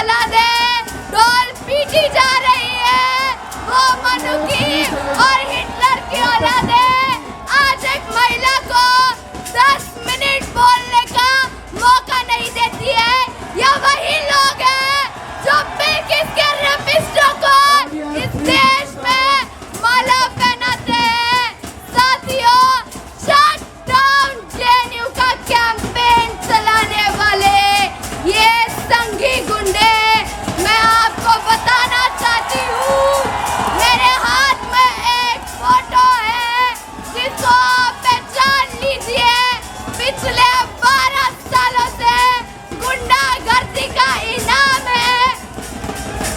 जला दे, ढोल पीटी जा रही है वो मनु की और हिटलर की औलादें। आज एक महिला को 10 मिनट बोलने का मौका नहीं देती है। यह वही लोग हैं जो बिल्किस के रेपिस्टों को इस देश में माला पहनाते हैं। साथियों, शट डाउन जेएनयू का कैंपेन चलाने वाले ये संघी गुंडे, मैं आपको बताना चाहती हूँ, मेरे हाथ में एक फोटो है जिसको आप पहचान लीजिए। पिछले 12 सालों से गुंडागर्दी का इनाम है।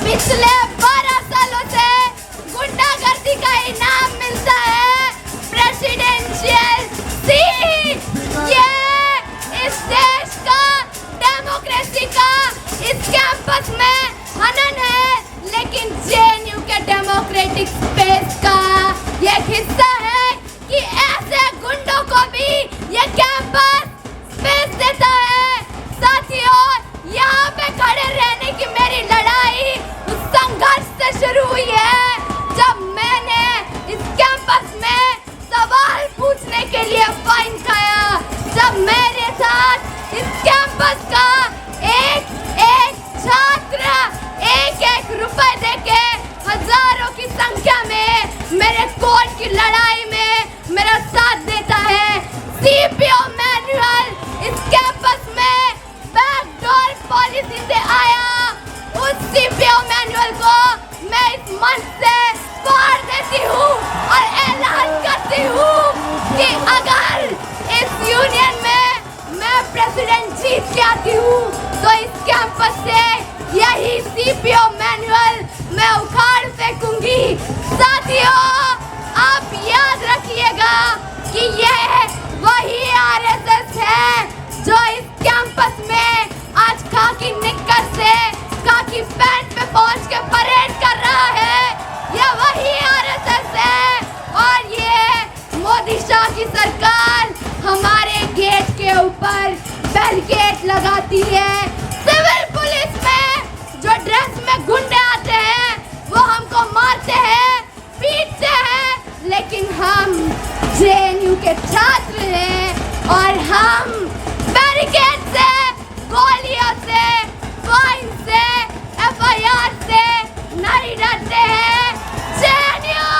पिछले 12 सालों से गुंडागर्दी का इनाम मिलता है प्रेसिडेंशियल सीट। ये इस देश का, डेमोक्रेसी का इस कैंपस में हनन है, लेकिन जेएनयू के डेमोक्रेटिक स्पेस का ये हिस्सा है कि ऐसे गुंडों को भी ये कैंपस स्पेस देता है। साथियों, यहाँ पे खड़े रहने की मेरी लड़ाई उस संघर्ष से शुरू हुई है जब मैंने इस कैंपस में सवाल पूछने के लिए फाइन खाया। जब मेरे साथ इस कैंपस का एक छात्र 1-1 रुपए देके हजारों की संख्या में मेरे कोर्ट की लड़ाई में मेरा साथ देता है। सीपीओ मैनुअल इस कैंपस में बैकडोर पॉलिसी से आया। उस सीपीओ मैनुअल को मैं इस मंच से फाड़ देती हूँ और ऐलान करती हूँ कि अगर इस यूनियन में मैं प्रेसिडेंट जीत के आती हूँ तो इस कैंपस से यही सीपीओ मैनुअल मैं उखाड़ फेंकूंगी। साथियों, आप याद रखिएगा कि यह वही आरएसएस है जो इस कैंपस में आज खाकी निक्कर से खाकी पैंट पे पहुंच के परेड कर रहा है। यह वही आरएसएस है और ये मोदी शाह की सरकार हमारे गेट के ऊपर बैरिकेड लगाती है। सिविल पुलिस में जो ड्रेस में गुंडे आते हैं वो हमको मारते हैं, पीटते हैं, लेकिन हम जेएनयू के छात्र हैं और हम बैरिकेड से, गोलियों से, फाइन से, एफआईआर से नहीं डरते हैं। जेएनयू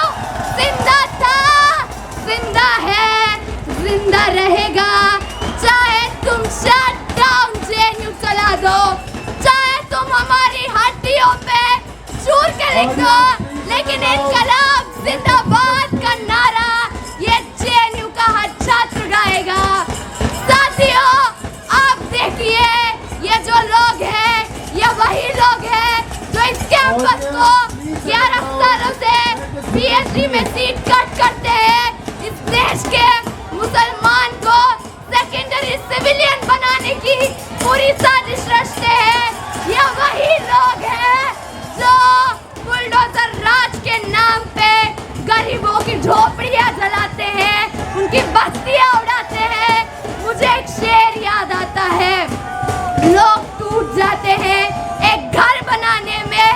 जिंदा था, जिंदा है, जिंदा रहेगा। चाहे तुम शट डाउन जेएनयू चला दो, चाहे तुम हमारी हड्डियों पे चूर के लिख दो, लेकिन इनकलाब जिंदाबाद का नारा ये जेएनयू का हर छात्र गाएगा। साथियों, आप देखिए, ये जो लोग हैं ये वही लोग हैं जो इस कैंपस को 11 सालों से पीएचडी में सीट कट करते हैं। इस देश के मुसलमान को सेकेंडरी सिविलियन बनाने की पूरी साजिश रचते हैं। ये वही लोग हैं जो बुलडोजर राज के नाम पे गरीबों की झोपड़ियां जलाते हैं, उनकी बस्तियां उड़ाते हैं। मुझे एक शेर याद आता है, लोग टूट जाते हैं एक घर बनाने में,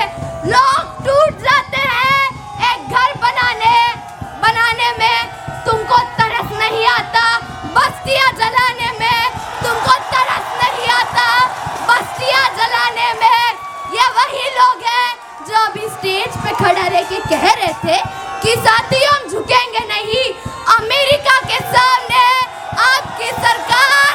लोग टूट जाते हैं एक घर बनाने में। तुमको तरस नहीं आता बस्तियां जलाने में, तुमको तरस नहीं आता बस्तियां जलाने में। ये वही लोग हैं जो अभी स्टेज पे खड़ा रह के कह रहे थे कि साथियों हम झुकेंगे नहीं। अमेरिका के सामने आपकी सरकार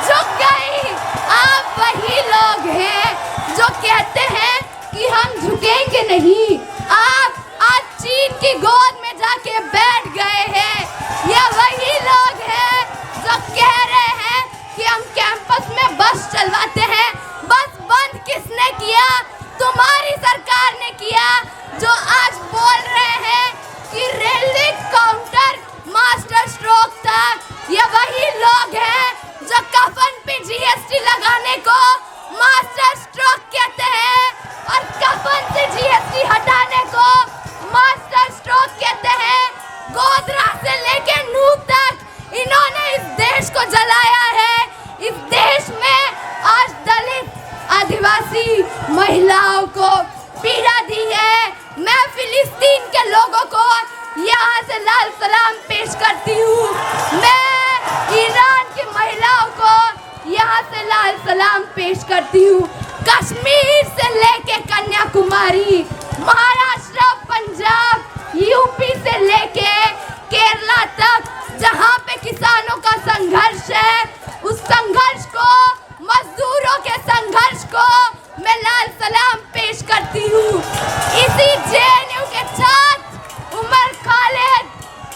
झुक गई। आप वही लोग हैं जो कहते हैं कि हम झुकेंगे नहीं। आप आज चीन की गोद में जाके बैठ गए हैं। ये वही लोग हैं जो कह रहे हैं कि हम कैंपस में बस चलवाते हैं। बस बंद किसने किया? तुम्हारी सरकार ने किया, जो आज बोल रहे हैं कि रेल आदिवासी महिलाओं को पीड़ा दी है। मैं फिलिस्तीन के लोगों को यहाँ से लाल सलाम पेश करती हूँ। मैं ईरान की महिलाओं को यहाँ से लाल सलाम पेश करती हूँ। कश्मीर से लेके कन्याकुमारी, महाराष्ट्र, पंजाब, यूपी से लेके केरला तक जहाँ पे किसानों का संघर्ष है, उस संघर्ष को, मजदूरों के संघर्ष को मैं लाल सलाम पेश करती हूँ। इसी जेएनयू के छात्र उमर खालिद,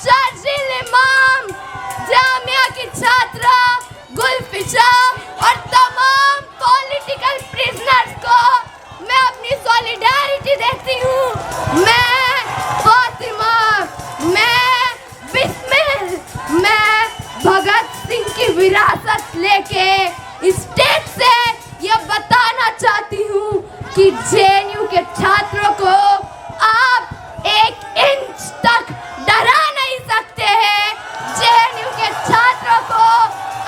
शर्जील इमाम, जामिया की छात्रा गुलफिशा और तमाम पॉलिटिकल प्रिजनर्स को मैं अपनी सॉलिडारिटी देती हूँ। मैं फातिमा, मैं बिस्मिल, मैं भगत सिंह की विरासत लेके इस स्टेज से ये बताना चाहती हूँ कि जेएनयू के छात्रों को आप एक इंच तक डरा नहीं सकते हैं। जेएनयू के छात्रों को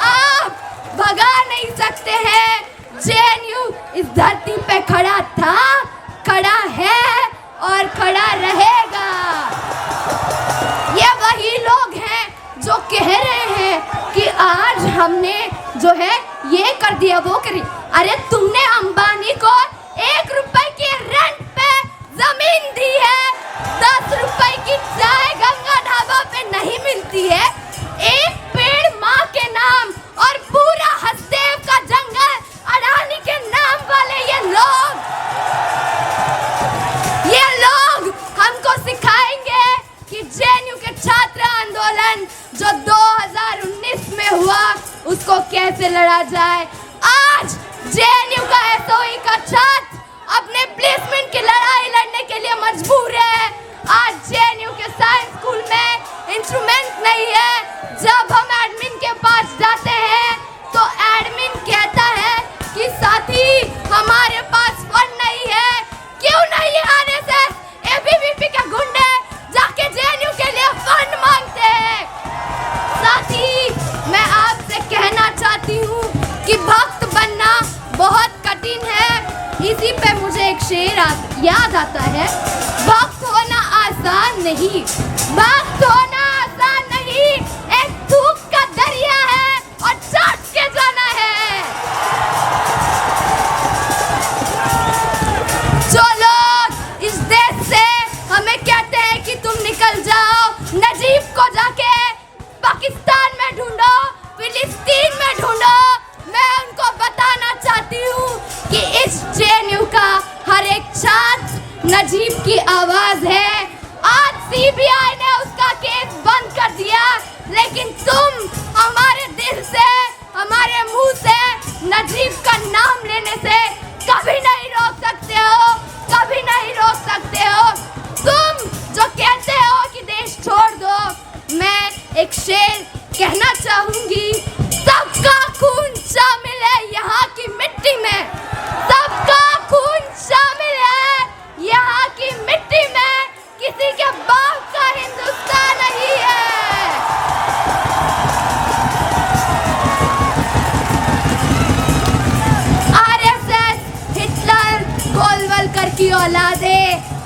आप भगा नहीं सकते हैं। जेएनयू इस धरती पे खड़ा था, खड़ा है और खड़ा रहेगा। ये वही लोग हैं जो कह रहे हैं कि आज हमने जो है ये कर दिया, वो करी। अरे तुमने अंबानी को 1 रुपए की रेंट पे जमीन दी है, 10 रुपए की चाय गंगा ढाबा पे नहीं मिलती है। एक पेड़ माँ के नाम और पूरा हसदेव का जंगल अडानी के नाम वाले ये लोग हमको सिखाएंगे कि जेएनयू के छात्र आंदोलन जो 2019 में हुआ उसको कैसे लड़ा जाए। आज जेएनयू का एसओई का छात्र अपने प्लेसमेंट की लड़ाई लड़ने के लिए मजबूर है। आज जेएनयू के साइंस स्कूल में इंस्ट्रूमेंट नहीं है। जब हम एडमिन के पास जाते हैं तो एडमिन कहता है कि साथी हमारे पास फंड नहीं है। क्यों नहीं है? आरएसएस, एबीवीपी के गुंडे जाके जेएनयू के लिए फंड मांगते हैं। साथी मैं आपसे कहना चाहती हूँ कि भक्त बनना बहुत कठिन है। इसी पे मुझे एक शेर याद आता है, भक्त होना आसान नहीं, भक्त होना आसान नहीं, एक धूप का दरिया है और चाट के जाना है। जो लोग इस देश से हमें कहते हैं कि तुम निकल जाओ, नजीब को जाके पाकिस्तान में ढूंढो, फिलिस्तीन में ढूंढो, मैं उनको बताना चाहती हूँ कि इस जेएनयू का हर एक छात्र नजीब की आवाज है। आज सीबीआई ने उसका केस बंद कर दिया, लेकिन तुम हमारे दिल से, हमारे मुंह से नजीब का नाम लेने से कभी नहीं रोक सकते हो, कभी नहीं रोक सकते हो। तुम जो कहते हो कि देश छोड़ दो, मैं एक शेर कहना चाहूंगी, सबका खून शामिल है यहाँ की मिट्टी में, सबका खून शामिल है यहाँ की मिट्टी में, किसी के बाप का हिंदुस्तान नहीं है। आरएसएस, हिटलर, गोलवलकर की औलादे,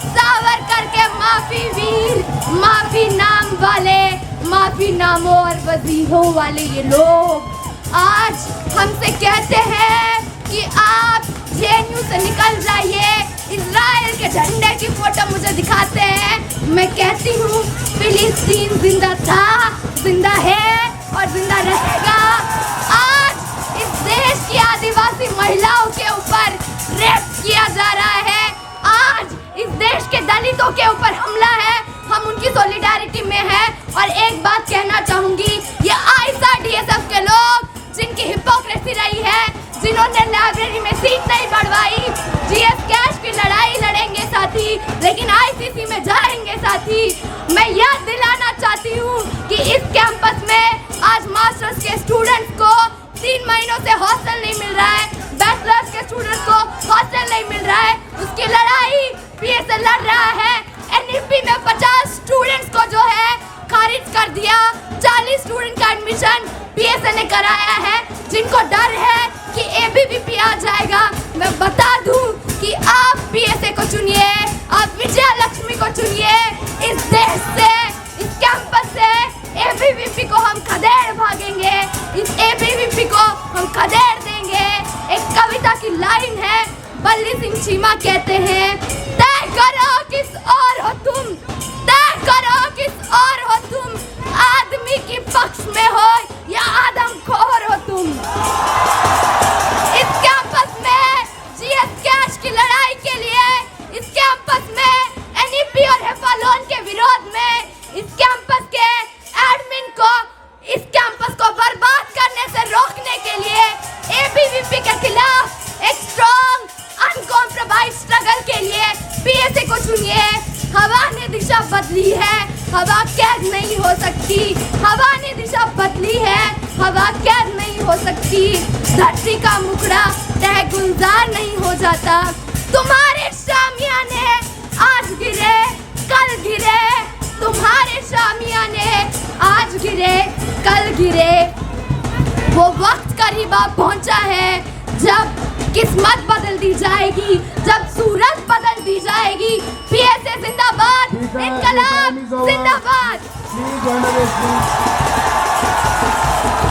सावरकर के माफी वीर, माफी नाम वाले, माफी नामों और वजीफों वाले ये लोग आज हमसे कहते हैं कि आप जेएनयू से निकल जाइए। इजराइल के झंडे की फोटो मुझे दिखाते हैं। मैं कहती हूँ फिलिस्तीन जिंदा था, जिंदा है और जिंदा रहेगा। आज इस देश की आदिवासी महिलाओं के ऊपर रेप किया जा रहा है, आज इस देश के दलितों के ऊपर हमला है, हम उनकी सॉलिडारिटी में हैं। और एक बात कहना चाहूंगी, ये आईसा डीएसएफ के लोग जिनकी हिपोक्रेसी रही है, जिन्होंने लाइब्रेरी में सीट नहीं बढ़वाई, जीएस कैश की लड़ाई लड़ेंगे साथी, लेकिन आईसीसी में जाएंगे साथी। मैं याद दिलाना चाहती हूँ कि इस कैंपस में आज मास्टर्स के स्टूडेंट्स को 3 महीनों से हॉस्टल नहीं मिल रहा है, बैचलर्स के स्टूडेंट्स को हॉस्टल नहीं मिल रहा है, उसकी लड़ाई पीएसए लड़ रहा है। एनईपी में 50 स्टूडेंट्स को जो है खारिज कर दिया, 40 स्टूडेंट का एडमिशन पीएसए ने कराया है, जिनको डर है कि एबीवीपी आ जाएगा। मैं बता दूं दल्ली सिंह चीमा कहते हैं, तय करो किस और हो तुम, तय करो किस और हो तुम, आदमी के पक्ष में हो या आदमखोर हो तुम। इस कैंपस में जीएस कैश की लड़ाई के लिए, इस कैंपस में एनईपी और हेफा लोन के विरोध में, इस कैंपस के एडमिन को इस कैंपस को बर्बाद करने से रोकने के लिए एबीवीपी के खिलाफ एक स्ट्रॉन्ग अनकॉम्प्रोमाइज स्ट्रगल के लिए पीएसए को चुनिए। हवा ने दिशा बदली है, हवा कैद नहीं हो सकती, हवा ने दिशा बदली है, हवा कैद नहीं हो सकती। धरती का मुखड़ा तह गुलजार नहीं हो जाता। तुम्हारे शामियाने आज गिरे कल गिरे, तुम्हारे शामियाने आज गिरे कल गिरे। वो वक्त करीब आ पहुंचा है जब किस्मत बदल दी जाएगी, जब सूरत बदल दी जाएगी। पीएसए जिंदाबाद, इनकलाब जिंदाबाद।